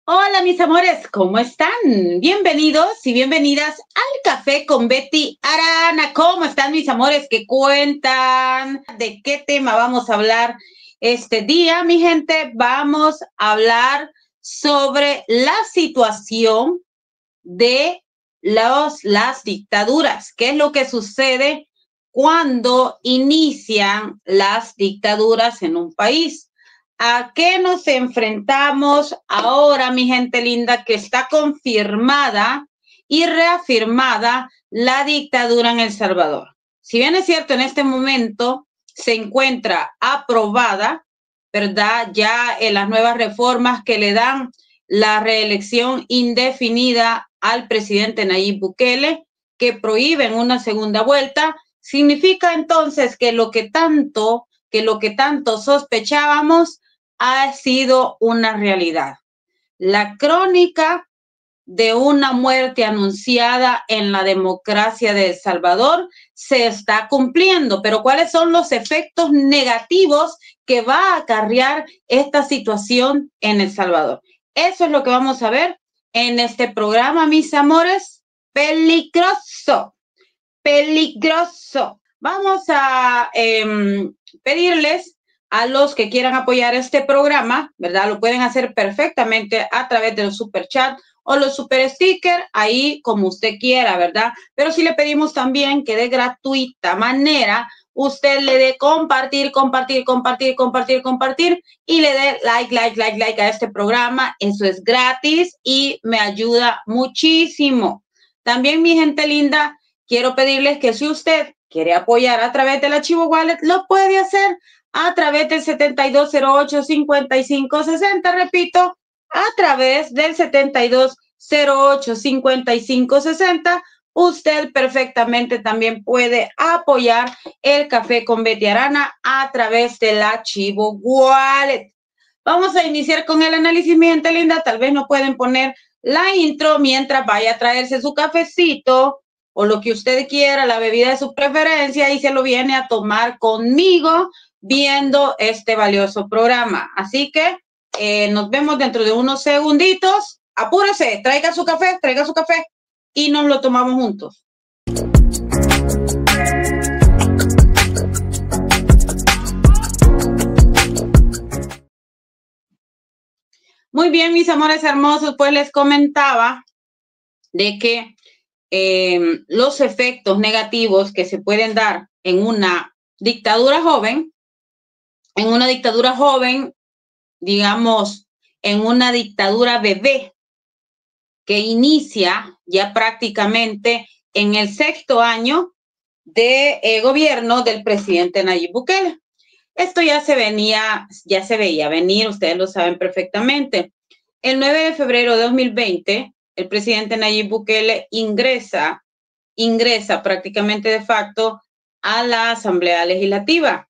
Hola mis amores, ¿cómo están? Bienvenidos y bienvenidas al Café con Betty Arana. ¿Cómo están mis amores? ¿Qué cuentan? ¿De qué tema vamos a hablar este día, mi gente? Vamos a hablar sobre la situación de las dictaduras. ¿Qué es lo que sucede cuando inician las dictaduras en un país? ¿A qué nos enfrentamos ahora, mi gente linda, que está confirmada y reafirmada la dictadura en El Salvador? Si bien es cierto, en este momento se encuentra aprobada, ¿verdad? Ya en las nuevas reformas que le dan la reelección indefinida al presidente Nayib Bukele, que prohíben una segunda vuelta, significa entonces que lo que tanto sospechábamos ha sido una realidad. La crónica de una muerte anunciada en la democracia de El Salvador se está cumpliendo, pero ¿cuáles son los efectos negativos que va a acarrear esta situación en El Salvador? Eso es lo que vamos a ver en este programa, mis amores. Peligroso, peligroso. Vamos a pedirles a los que quieran apoyar este programa, ¿verdad? Lo pueden hacer perfectamente a través de los super chat o los super stickers, ahí como usted quiera, ¿verdad? Pero sí le pedimos también que de gratuita manera usted le dé compartir y le dé like a este programa. Eso es gratis y me ayuda muchísimo. También, mi gente linda, quiero pedirles que si usted quiere apoyar a través del archivo wallet, lo puede hacer a través del 7208-5560, repito, a través del 7208-5560, usted perfectamente también puede apoyar el Café con Betty Arana a través del archivo wallet. Vamos a iniciar con el análisis, mi gente linda. Tal vez no pueden poner la intro mientras vaya a traerse su cafecito o lo que usted quiera, la bebida de su preferencia, y se lo viene a tomar conmigo viendo este valioso programa. Así que nos vemos dentro de unos segunditos. Apúrese, traiga su café y nos lo tomamos juntos. Muy bien, mis amores hermosos, pues les comentaba de que los efectos negativos que se pueden dar en una dictadura joven, digamos, en una dictadura bebé que inicia ya prácticamente en el 6º año de gobierno del presidente Nayib Bukele. Esto ya se veía venir, ustedes lo saben perfectamente. El 9 de febrero de 2020, el presidente Nayib Bukele ingresa prácticamente de facto a la Asamblea Legislativa.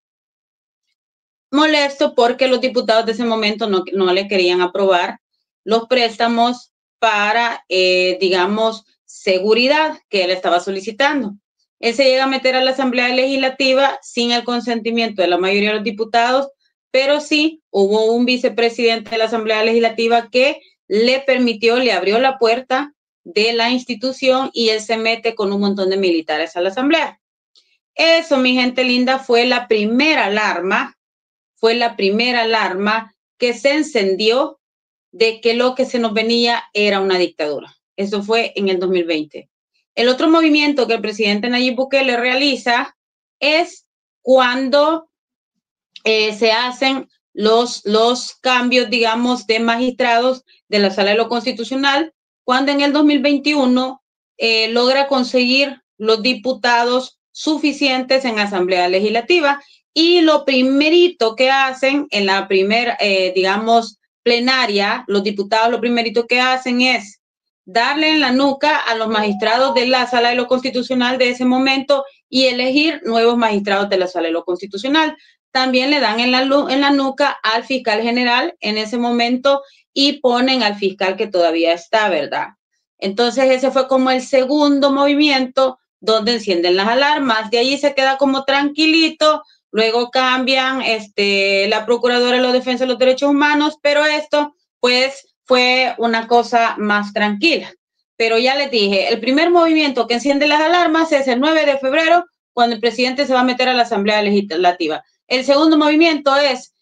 Molesto porque los diputados de ese momento no le querían aprobar los préstamos para, digamos, seguridad que él estaba solicitando. Él se llega a meter a la Asamblea Legislativa sin el consentimiento de la mayoría de los diputados, pero sí hubo un vicepresidente de la Asamblea Legislativa que le abrió la puerta de la institución y él se mete con un montón de militares a la Asamblea. Eso, mi gente linda, fue la primera alarma que se encendió de que lo que se nos venía era una dictadura. Eso fue en el 2020. El otro movimiento que el presidente Nayib Bukele realiza es cuando se hacen los cambios, digamos, de magistrados de la Sala de lo Constitucional, cuando en el 2021 logra conseguir los diputados suficientes en Asamblea Legislativa. Y lo primerito que hacen en la primera, digamos, plenaria, los diputados lo primerito que hacen es darle en la nuca a los magistrados de la Sala de lo Constitucional de ese momento y elegir nuevos magistrados de la Sala de lo Constitucional. También le dan en la nuca al fiscal general en ese momento y ponen al fiscal que todavía está, ¿verdad? Entonces ese fue como el segundo movimiento donde encienden las alarmas. De allí se queda como tranquilito. Luego cambian la Procuradora de la Defensa de los Derechos Humanos, pero esto pues fue una cosa más tranquila. Pero ya les dije, el primer movimiento que enciende las alarmas es el 9 de febrero, cuando el presidente se va a meter a la Asamblea Legislativa. El segundo movimiento es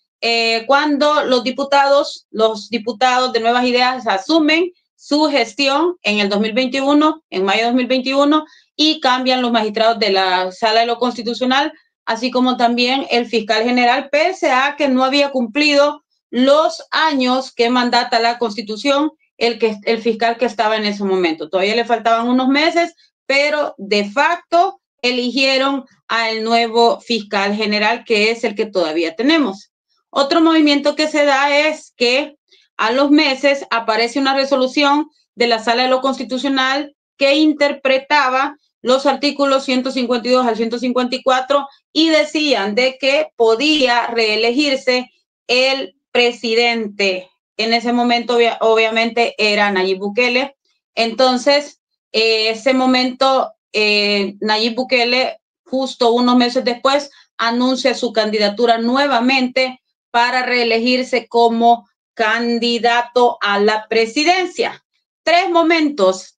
cuando los diputados de Nuevas Ideas asumen su gestión en el 2021, en mayo de 2021, y cambian los magistrados de la Sala de lo Constitucional, así como también el fiscal general, pese a que no había cumplido los años que mandata la Constitución el fiscal que estaba en ese momento. Todavía le faltaban unos meses, pero de facto eligieron al nuevo fiscal general, que es el que todavía tenemos. Otro movimiento que se da es que a los meses aparece una resolución de la Sala de lo Constitucional que interpretaba los artículos 152 al 154 y decían de que podía reelegirse el presidente. En ese momento, obviamente, era Nayib Bukele. Entonces, ese momento, Nayib Bukele, justo unos meses después, anuncia su candidatura nuevamente para reelegirse como candidato a la presidencia. Tres momentos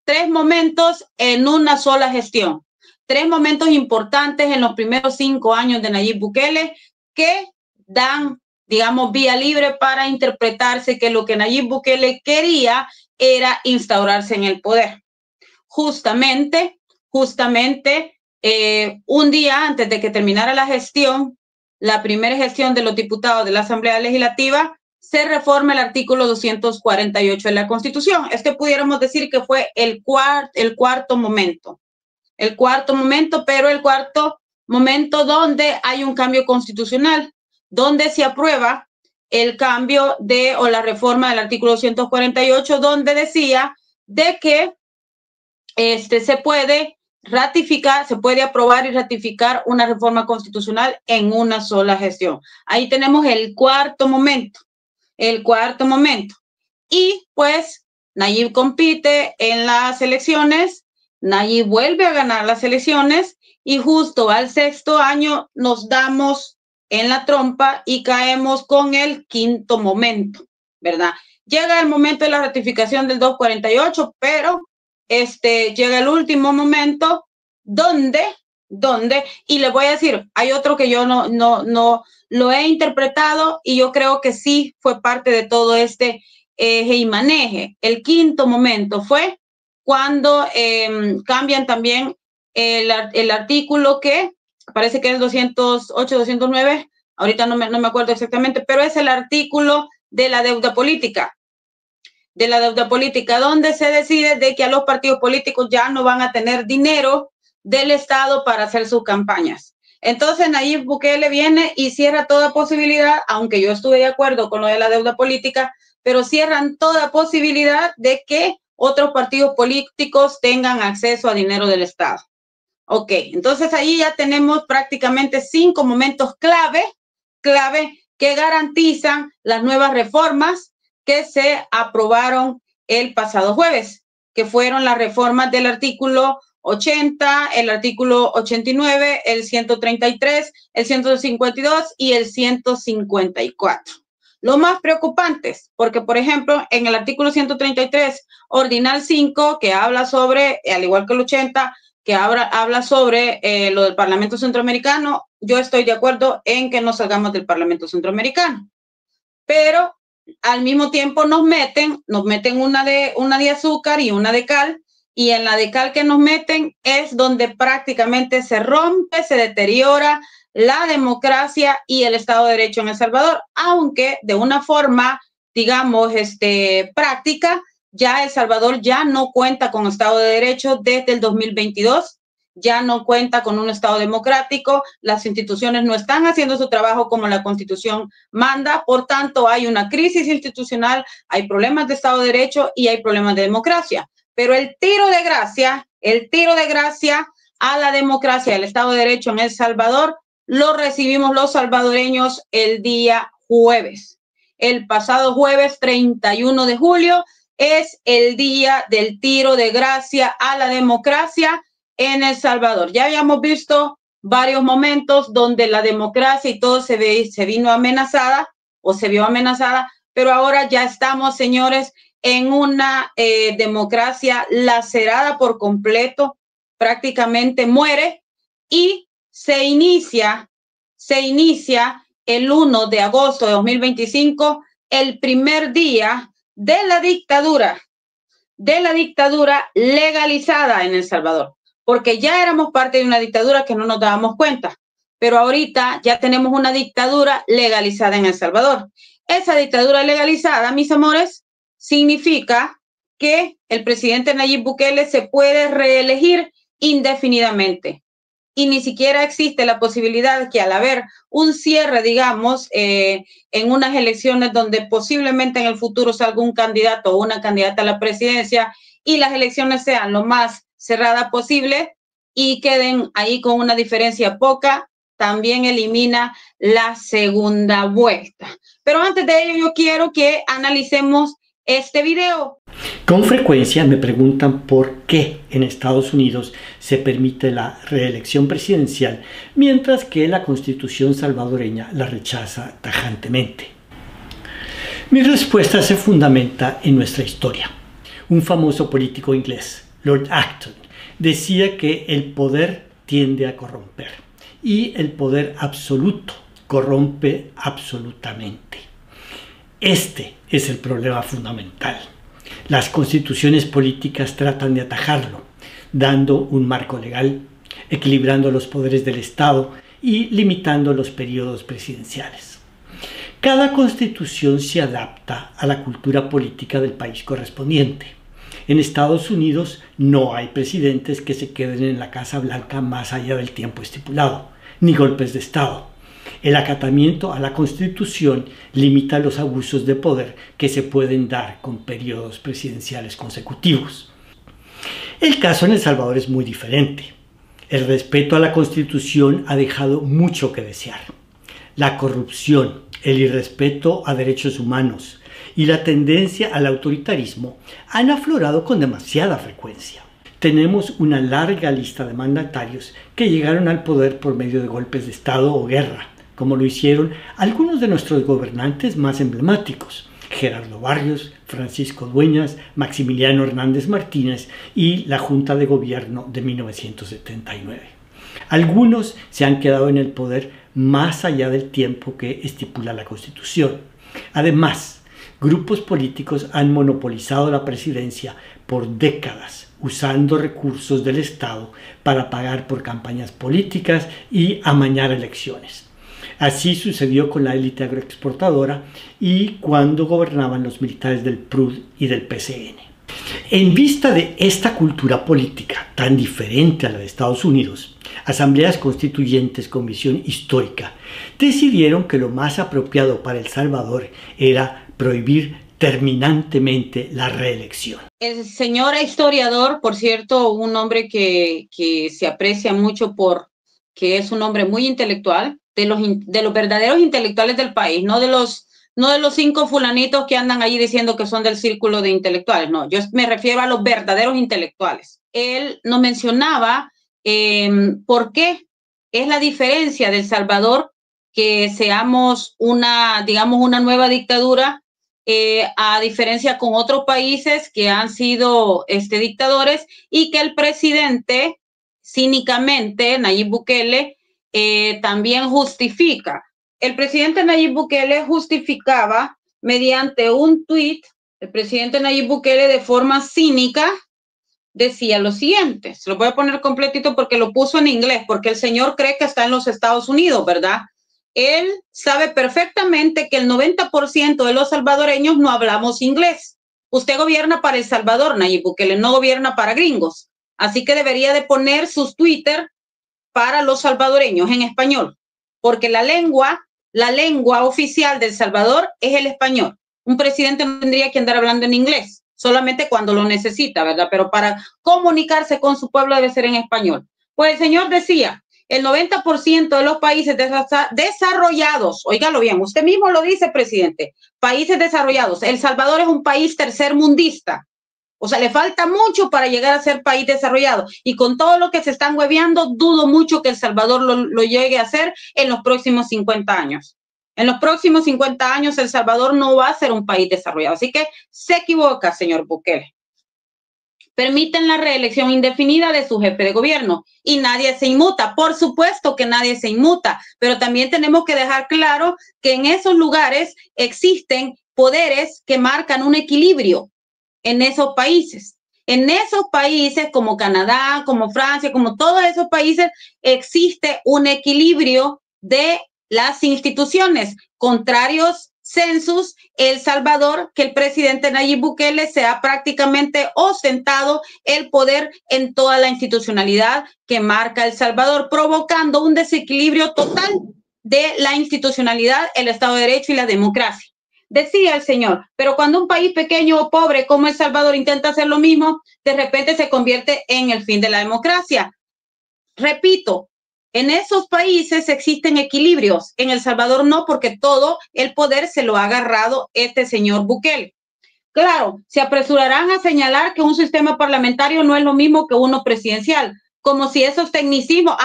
en una sola gestión. Tres momentos importantes en los primeros 5 años de Nayib Bukele que dan, digamos, vía libre para interpretarse que lo que Nayib Bukele quería era instaurarse en el poder. Justamente, un día antes de que terminara la gestión, la primera gestión de los diputados de la Asamblea Legislativa, se reforma el artículo 248 de la Constitución. Pudiéramos decir que fue el cuarto momento, pero el cuarto momento donde hay un cambio constitucional, donde se aprueba el cambio o la reforma del artículo 248, donde decía de que se puede ratificar, se puede aprobar y ratificar una reforma constitucional en una sola gestión. Ahí tenemos el cuarto momento. Y pues Nayib compite en las elecciones, Nayib vuelve a ganar las elecciones y justo al 6º año nos damos en la trompa y caemos con el quinto momento, ¿verdad? Llega el momento de la ratificación del 248, pero llega el último momento donde, y le voy a decir, hay otro que yo no lo he interpretado y yo creo que sí fue parte de todo este eje y maneje. El quinto momento fue cuando cambian también el artículo que parece que es 208, 209, ahorita no me acuerdo exactamente, pero es el artículo de la deuda política, donde se decide de que a los partidos políticos ya no van a tener dinero del Estado para hacer sus campañas. Entonces Nayib Bukele viene y cierra toda posibilidad, aunque yo estuve de acuerdo con lo de la deuda política, pero cierran toda posibilidad de que otros partidos políticos tengan acceso a dinero del Estado. Ok, entonces ahí ya tenemos prácticamente 5 momentos clave que garantizan las nuevas reformas que se aprobaron el pasado jueves, que fueron las reformas del artículo 80, el artículo 89, el 133, el 152 y el 154. Los más preocupantes, porque por ejemplo, en el artículo 133, ordinal 5, que habla sobre, al igual que el 80, que habla sobre lo del Parlamento Centroamericano, yo estoy de acuerdo en que nos salgamos del Parlamento Centroamericano. Pero al mismo tiempo nos meten una de azúcar y una de cal, y en la de cal que nos meten es donde prácticamente se rompe, se deteriora la democracia y el Estado de Derecho en El Salvador, aunque de una forma, digamos, práctica, ya El Salvador ya no cuenta con Estado de Derecho desde el 2022, ya no cuenta con un Estado democrático, las instituciones no están haciendo su trabajo como la Constitución manda, por tanto hay una crisis institucional, hay problemas de Estado de Derecho y hay problemas de democracia. Pero el tiro de gracia a la democracia, al Estado de Derecho en El Salvador, lo recibimos los salvadoreños el día jueves. El pasado jueves 31 de julio es el día del tiro de gracia a la democracia en El Salvador. Ya habíamos visto varios momentos donde la democracia y todo se vino amenazada o se vio amenazada, pero ahora ya estamos, señores, en una democracia lacerada por completo, prácticamente muere, y se inicia el 1 de agosto de 2025, el primer día de la dictadura legalizada en El Salvador, porque ya éramos parte de una dictadura que no nos dábamos cuenta, pero ahorita ya tenemos una dictadura legalizada en El Salvador. Esa dictadura legalizada, mis amores, significa que el presidente Nayib Bukele se puede reelegir indefinidamente. Y ni siquiera existe la posibilidad que al haber un cierre, digamos, en unas elecciones donde posiblemente en el futuro salga un candidato o una candidata a la presidencia y las elecciones sean lo más cerradas posible y queden ahí con una diferencia poca, también elimina la segunda vuelta. Pero antes de ello, yo quiero que analicemos este video. Con frecuencia me preguntan por qué en Estados Unidos se permite la reelección presidencial, mientras que la Constitución salvadoreña la rechaza tajantemente. Mi respuesta se fundamenta en nuestra historia. Un famoso político inglés, Lord Acton, decía que el poder tiende a corromper y el poder absoluto corrompe absolutamente. Este es el problema fundamental. Las constituciones políticas tratan de atajarlo, dando un marco legal, equilibrando los poderes del Estado y limitando los periodos presidenciales. Cada constitución se adapta a la cultura política del país correspondiente. En Estados Unidos no hay presidentes que se queden en la Casa Blanca más allá del tiempo estipulado, ni golpes de Estado. El acatamiento a la Constitución limita los abusos de poder que se pueden dar con periodos presidenciales consecutivos. El caso en El Salvador es muy diferente. El respeto a la Constitución ha dejado mucho que desear. La corrupción, el irrespeto a derechos humanos y la tendencia al autoritarismo han aflorado con demasiada frecuencia. Tenemos una larga lista de mandatarios que llegaron al poder por medio de golpes de Estado o guerra, como lo hicieron algunos de nuestros gobernantes más emblemáticos: Gerardo Barrios, Francisco Dueñas, Maximiliano Hernández Martínez y la Junta de Gobierno de 1979. Algunos se han quedado en el poder más allá del tiempo que estipula la Constitución. Además, grupos políticos han monopolizado la presidencia por décadas, usando recursos del Estado para pagar por campañas políticas y amañar elecciones. Así sucedió con la élite agroexportadora y cuando gobernaban los militares del PRUD y del PCN. En vista de esta cultura política tan diferente a la de Estados Unidos, asambleas constituyentes con visión histórica decidieron que lo más apropiado para El Salvador era prohibir terminantemente la reelección. El señor historiador, por cierto, un hombre que se aprecia mucho porque es un hombre muy intelectual, de los verdaderos intelectuales del país, no de los 5 fulanitos que andan allí diciendo que son del círculo de intelectuales, no, yo me refiero a los verdaderos intelectuales. Él nos mencionaba por qué es la diferencia de El Salvador, que seamos una nueva dictadura, a diferencia con otros países que han sido dictadores, y que el presidente, cínicamente, Nayib Bukele, también justifica. El presidente Nayib Bukele justificaba mediante un tuit. El presidente Nayib Bukele, de forma cínica, decía lo siguiente. Se lo voy a poner completito porque lo puso en inglés, porque el señor cree que está en los Estados Unidos, ¿verdad? Él sabe perfectamente que el 90% de los salvadoreños no hablamos inglés. Usted gobierna para El Salvador, Nayib Bukele, no gobierna para gringos. Así que debería de poner sus Twitter para los salvadoreños en español, porque la lengua oficial de El Salvador es el español. Un presidente no tendría que andar hablando en inglés, solamente cuando lo necesita, ¿verdad? Pero para comunicarse con su pueblo debe ser en español. Pues el señor decía, el 90% de los países desarrollados, óigalo bien, usted mismo lo dice, presidente, países desarrollados. El Salvador es un país tercermundista. O sea, le falta mucho para llegar a ser país desarrollado. Y con todo lo que se están hueveando, dudo mucho que El Salvador lo llegue a hacer en los próximos 50 años. En los próximos 50 años, El Salvador no va a ser un país desarrollado. Así que se equivoca, señor Bukele. Permiten la reelección indefinida de su jefe de gobierno y nadie se inmuta. Por supuesto que nadie se inmuta, pero también tenemos que dejar claro que en esos lugares existen poderes que marcan un equilibrio en esos países. En esos países como Canadá, como Francia, como todos esos países, existe un equilibrio de las instituciones. Contrarios census, El Salvador, que el presidente Nayib Bukele se ha prácticamente ostentado el poder en toda la institucionalidad que marca El Salvador, provocando un desequilibrio total de la institucionalidad, el Estado de Derecho y la democracia. Decía el señor, pero cuando un país pequeño o pobre como El Salvador intenta hacer lo mismo, de repente se convierte en el fin de la democracia. Repito, en esos países existen equilibrios, en El Salvador no, porque todo el poder se lo ha agarrado este señor Bukele. Claro, se apresurarán a señalar que un sistema parlamentario no es lo mismo que uno presidencial, como si esos tecnicismos,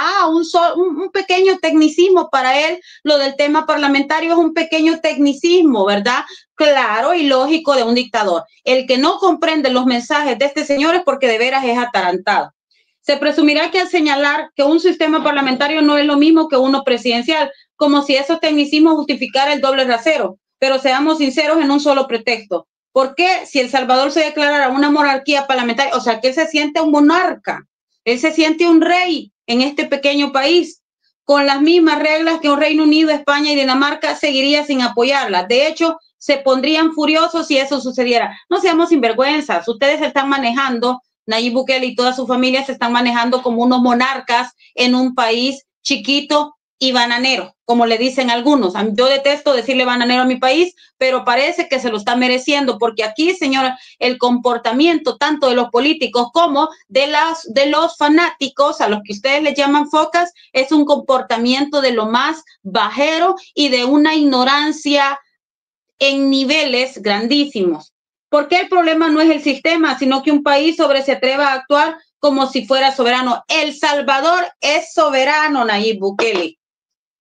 un pequeño tecnicismo para él, lo del tema parlamentario es un pequeño tecnicismo, ¿verdad? Claro y lógico de un dictador. El que no comprende los mensajes de este señor es porque de veras es atarantado. Se presumirá que al señalar que un sistema parlamentario no es lo mismo que uno presidencial, como si esos tecnicismos justificara el doble rasero. Pero seamos sinceros en un solo pretexto. ¿Por qué si El Salvador se declarara una monarquía parlamentaria? O sea, que él se siente un monarca, él se siente un rey en este pequeño país, con las mismas reglas que un Reino Unido, España y Dinamarca seguiría sin apoyarla. De hecho, se pondrían furiosos si eso sucediera. No seamos sinvergüenzas, ustedes se están manejando, Nayib Bukele y toda su familia se están manejando como unos monarcas en un país chiquito y bananero, como le dicen algunos. Yo detesto decirle bananero a mi país, pero parece que se lo está mereciendo, porque aquí, señora, el comportamiento tanto de los políticos como de los fanáticos, a los que ustedes le llaman focas, es un comportamiento de lo más bajero y de una ignorancia en niveles grandísimos. Porque el problema no es el sistema, sino que un país se atreva a actuar como si fuera soberano. El Salvador es soberano, Nayib Bukele.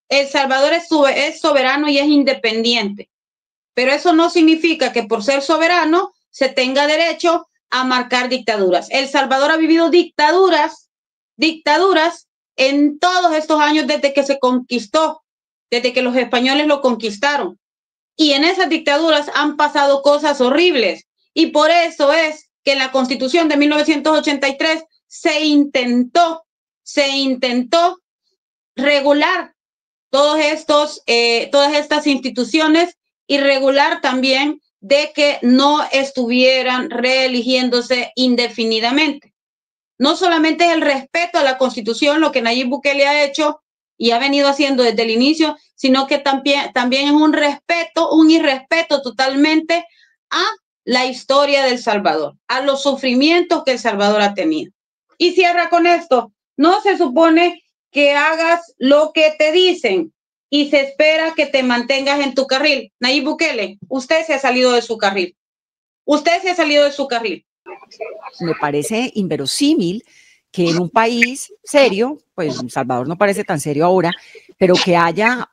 El Salvador es soberano y es independiente, pero eso no significa que por ser soberano se tenga derecho a marcar dictaduras. El Salvador ha vivido dictaduras en todos estos años desde que se conquistó, desde que los españoles lo conquistaron. Y en esas dictaduras han pasado cosas horribles. Y por eso es que en la Constitución de 1983 se intentó regular todas estas instituciones y regular también de que no estuvieran reeligiéndose indefinidamente. No solamente es el respeto a la Constitución lo que Nayib Bukele ha hecho y ha venido haciendo desde el inicio, sino que también es un irrespeto totalmente a la historia del Salvador, a los sufrimientos que El Salvador ha tenido. Y cierra con esto, no se supone que hagas lo que te dicen y se espera que te mantengas en tu carril. Nayib Bukele, usted se ha salido de su carril. Usted se ha salido de su carril. Me parece inverosímil que en un país serio, pues El Salvador no parece tan serio ahora, pero que hagan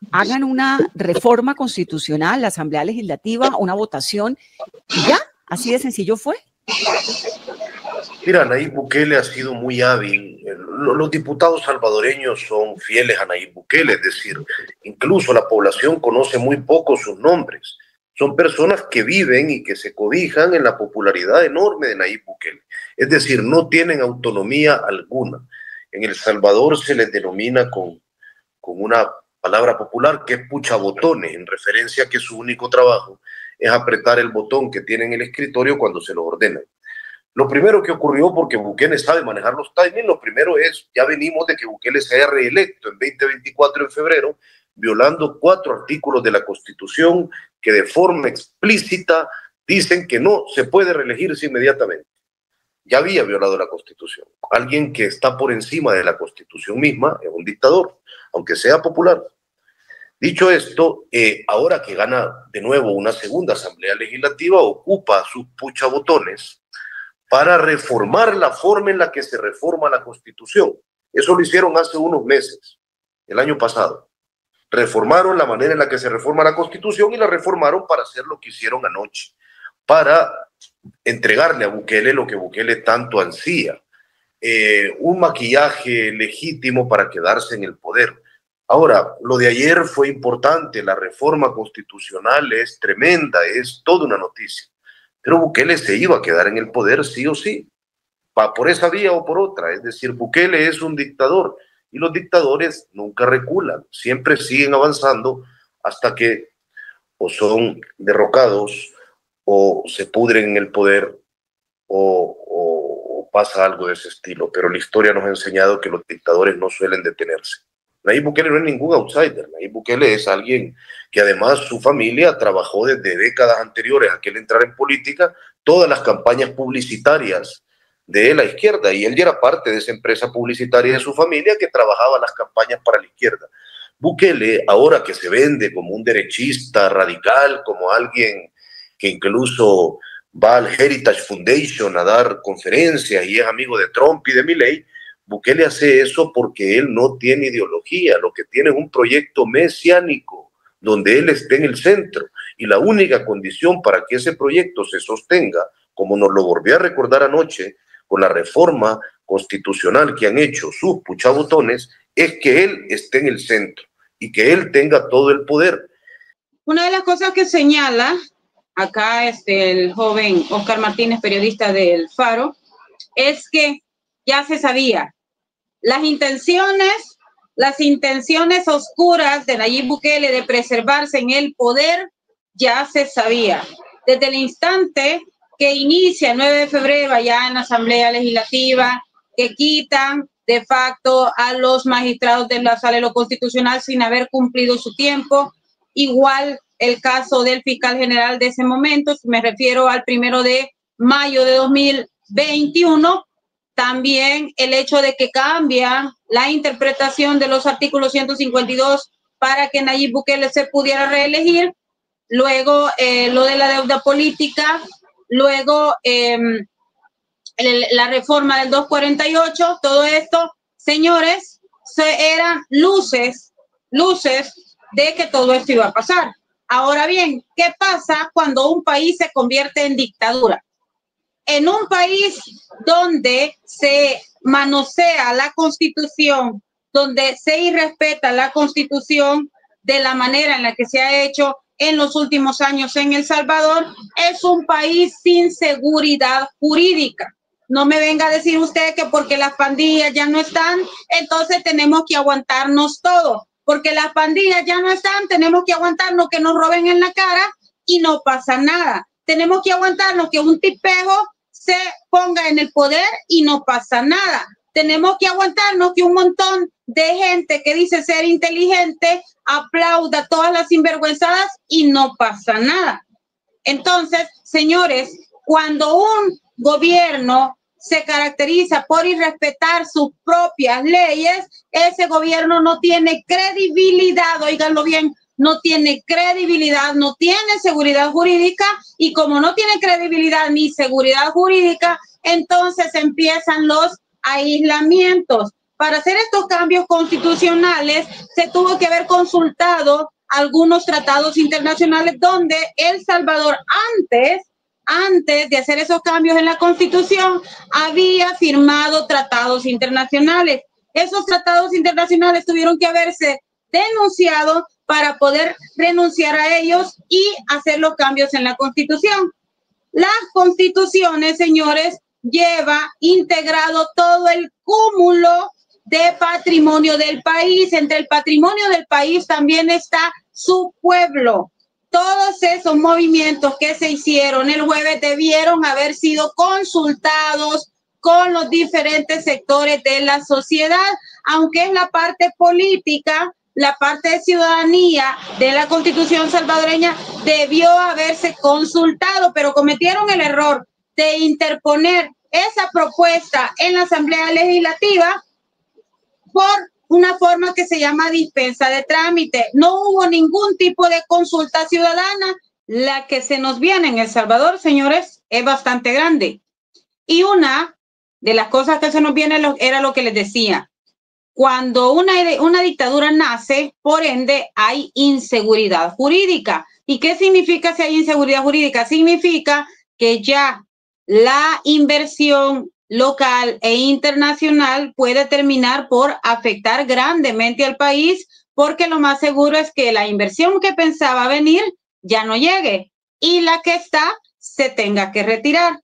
una reforma constitucional, la Asamblea Legislativa, una votación, y ya, así de sencillo fue. Mira, Nayib Bukele ha sido muy hábil. Los diputados salvadoreños son fieles a Nayib Bukele, es decir, incluso la población conoce muy poco sus nombres. Son personas que viven y que se cobijan en la popularidad enorme de Nayib Bukele. Es decir, no tienen autonomía alguna. En El Salvador se les denomina con una palabra popular que es puchabotones, en referencia a que su único trabajo es apretar el botón que tiene en el escritorio cuando se lo ordenan. Lo primero que ocurrió, porque Bukele sabe manejar los timings, lo primero es, ya venimos de que Bukele se haya reelecto en 2024 en febrero, violando 4 artículos de la Constitución que de forma explícita dicen que no se puede reelegirse inmediatamente. Ya había violado la Constitución. Alguien que está por encima de la Constitución misma es un dictador, aunque sea popular. Dicho esto, ahora que gana de nuevo una segunda Asamblea Legislativa, ocupa sus puchabotones para reformar la forma en la que se reforma la Constitución. Eso lo hicieron hace unos meses, el año pasado. reformaron la manera en la que se reforma la Constitución y la reformaron para hacer lo que hicieron anoche, para entregarle a Bukele lo que Bukele tanto ansía, un maquillaje legítimo para quedarse en el poder. Ahora, lo de ayer fue importante, la reforma constitucional es tremenda, es toda una noticia, pero Bukele se iba a quedar en el poder sí o sí, por esa vía o por otra, es decir, Bukele es un dictador y los dictadores nunca reculan, siempre siguen avanzando hasta que o son derrocados o se pudren en el poder o pasa algo de ese estilo, pero la historia nos ha enseñado que los dictadores no suelen detenerse. Nayib Bukele no es ningún outsider, Nayib Bukele es alguien que además su familia trabajó desde décadas anteriores a que él entrara en política, todas las campañas publicitarias de la izquierda, y él ya era parte de esa empresa publicitaria de su familia que trabajaba las campañas para la izquierda. Bukele, ahora que se vende como un derechista radical, como alguien que incluso va al Heritage Foundation a dar conferencias y es amigo de Trump y de Milei, Bukele hace eso porque él no tiene ideología, lo que tiene es un proyecto mesiánico donde él esté en el centro, y la única condición para que ese proyecto se sostenga, como nos lo volvió a recordar anoche con la reforma constitucional que han hecho sus puchabotones, es que él esté en el centro y que él tenga todo el poder. Una de las cosas que señala acá el joven Oscar Martínez, periodista del Faro, es que ya se sabía las intenciones oscuras de Nayib Bukele de preservarse en el poder, ya se sabía. Desde el instante que inicia el 9 de febrero allá en la Asamblea Legislativa, que quitan de facto a los magistrados de la Sala de lo Constitucional sin haber cumplido su tiempo, igual el caso del fiscal general de ese momento, me refiero al 1 de mayo de 2021, también el hecho de que cambia la interpretación de los artículos 152 para que Nayib Bukele se pudiera reelegir, luego lo de la deuda política, luego la reforma del 248, todo esto, señores, eran luces de que todo esto iba a pasar. Ahora bien, ¿qué pasa cuando un país se convierte en dictadura? En un país donde se manosea la Constitución, donde se irrespeta la Constitución de la manera en la que se ha hecho en los últimos años en El Salvador, es un país sin seguridad jurídica. No me venga a decir usted que porque las pandillas ya no están, entonces tenemos que aguantarnos todo. Porque las pandillas ya no están, tenemos que aguantarnos que nos roben en la cara y no pasa nada. Tenemos que aguantarnos que un tipejo se ponga en el poder y no pasa nada. Tenemos que aguantarnos que un montón de gente que dice ser inteligente aplauda todas las sinvergüenzadas y no pasa nada. Entonces, señores, cuando un gobierno se caracteriza por irrespetar sus propias leyes, ese gobierno no tiene credibilidad, óiganlo bien, no tiene credibilidad, no tiene seguridad jurídica, y como no tiene credibilidad ni seguridad jurídica, entonces empiezan los aislamientos. Para hacer estos cambios constitucionales se tuvo que haber consultado algunos tratados internacionales donde El Salvador antes de hacer esos cambios en la Constitución había firmado tratados internacionales. Esos tratados internacionales tuvieron que haberse denunciado para poder renunciar a ellos y hacer los cambios en la Constitución. Las constituciones, señores, lleva integrado todo el cúmulo de patrimonio del país. Entre el patrimonio del país también está su pueblo. Todos esos movimientos que se hicieron el jueves debieron haber sido consultados con los diferentes sectores de la sociedad, aunque es la parte política, la parte de ciudadanía de la Constitución salvadoreña debió haberse consultado, pero cometieron el error de interponer esa propuesta en la Asamblea Legislativa por una forma que se llama dispensa de trámite. No hubo ningún tipo de consulta ciudadana. La que se nos viene en El Salvador, señores, es bastante grande. Y una de las cosas que se nos viene era lo que les decía. cuando una dictadura nace, por ende, hay inseguridad jurídica. ¿Y qué significa si hay inseguridad jurídica? Significa que ya la inversión local e internacional puede terminar por afectar grandemente al país, porque lo más seguro es que la inversión que pensaba venir ya no llegue y la que está se tenga que retirar.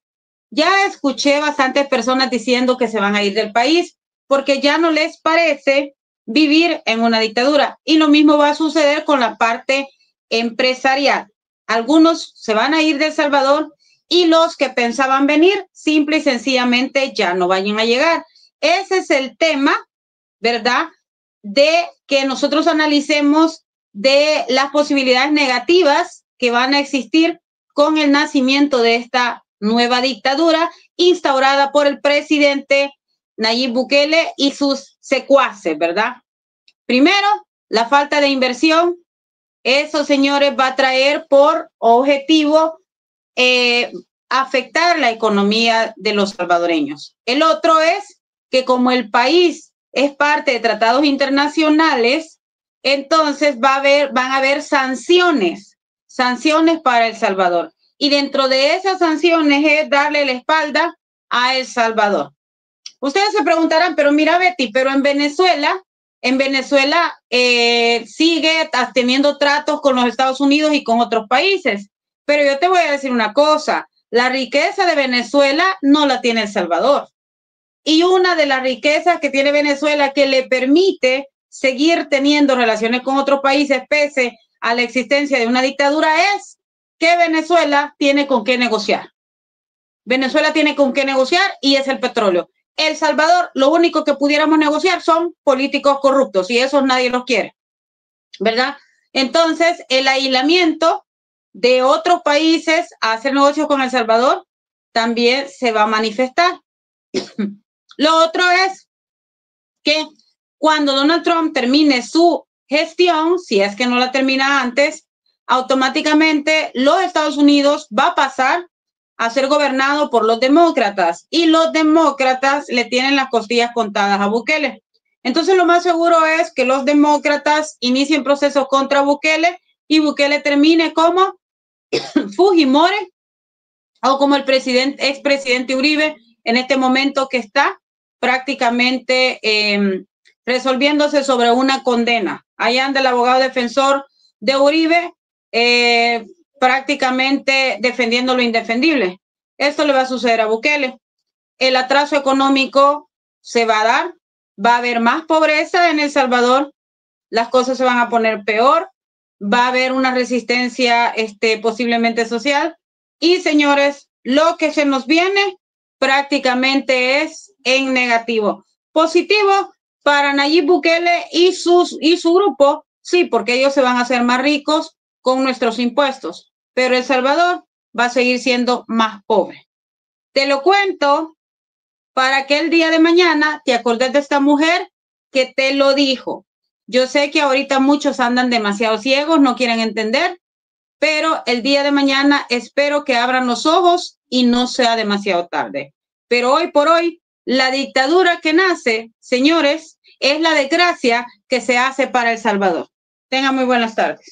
Ya escuché bastantes personas diciendo que se van a ir del país porque ya no les parece vivir en una dictadura, y lo mismo va a suceder con la parte empresarial. Algunos se van a ir de El Salvador y los que pensaban venir simple y sencillamente ya no vayan a llegar. Ese es el tema, ¿verdad? De que nosotros analicemos de las posibilidades negativas que van a existir con el nacimiento de esta nueva dictadura instaurada por el presidente Nayib Bukele y sus secuaces, ¿verdad? Primero, la falta de inversión. Eso, señores, va a traer por objetivo afectar la economía de los salvadoreños. El otro es que como el país es parte de tratados internacionales, entonces van a haber sanciones para El Salvador. Y dentro de esas sanciones es darle la espalda a El Salvador. Ustedes se preguntarán, pero mira, Betty, pero en Venezuela sigue teniendo tratos con los Estados Unidos y con otros países. Pero yo te voy a decir una cosa, la riqueza de Venezuela no la tiene El Salvador. Y una de las riquezas que tiene Venezuela que le permite seguir teniendo relaciones con otros países pese a la existencia de una dictadura es que Venezuela tiene con qué negociar. Venezuela tiene con qué negociar y es el petróleo. El Salvador, lo único que pudiéramos negociar son políticos corruptos y esos nadie los quiere, ¿verdad? Entonces, el aislamiento de otros países a hacer negocios con El Salvador también se va a manifestar. Lo otro es que cuando Donald Trump termine su gestión, si es que no la termina antes, automáticamente los Estados Unidos va a pasar a ser gobernado por los demócratas y los demócratas le tienen las costillas contadas a Bukele. Entonces lo más seguro es que los demócratas inicien procesos contra Bukele y Bukele termine como Fujimori o como el expresidente Uribe en este momento, que está prácticamente resolviéndose sobre una condena. Ahí anda el abogado defensor de Uribe prácticamente defendiendo lo indefendible. Esto le va a suceder a Bukele. El atraso económico se va a dar, va a haber más pobreza en El Salvador, las cosas se van a poner peor, va a haber una resistencia posiblemente social y, señores, lo que se nos viene prácticamente es en negativo. Positivo para Nayib Bukele y su grupo, sí, porque ellos se van a hacer más ricos con nuestros impuestos, pero El Salvador va a seguir siendo más pobre. Te lo cuento para que el día de mañana te acordes de esta mujer que te lo dijo. Yo sé que ahorita muchos andan demasiado ciegos, no quieren entender, pero el día de mañana espero que abran los ojos y no sea demasiado tarde. Pero hoy por hoy, la dictadura que nace, señores, es la desgracia que se hace para El Salvador. Tengan muy buenas tardes.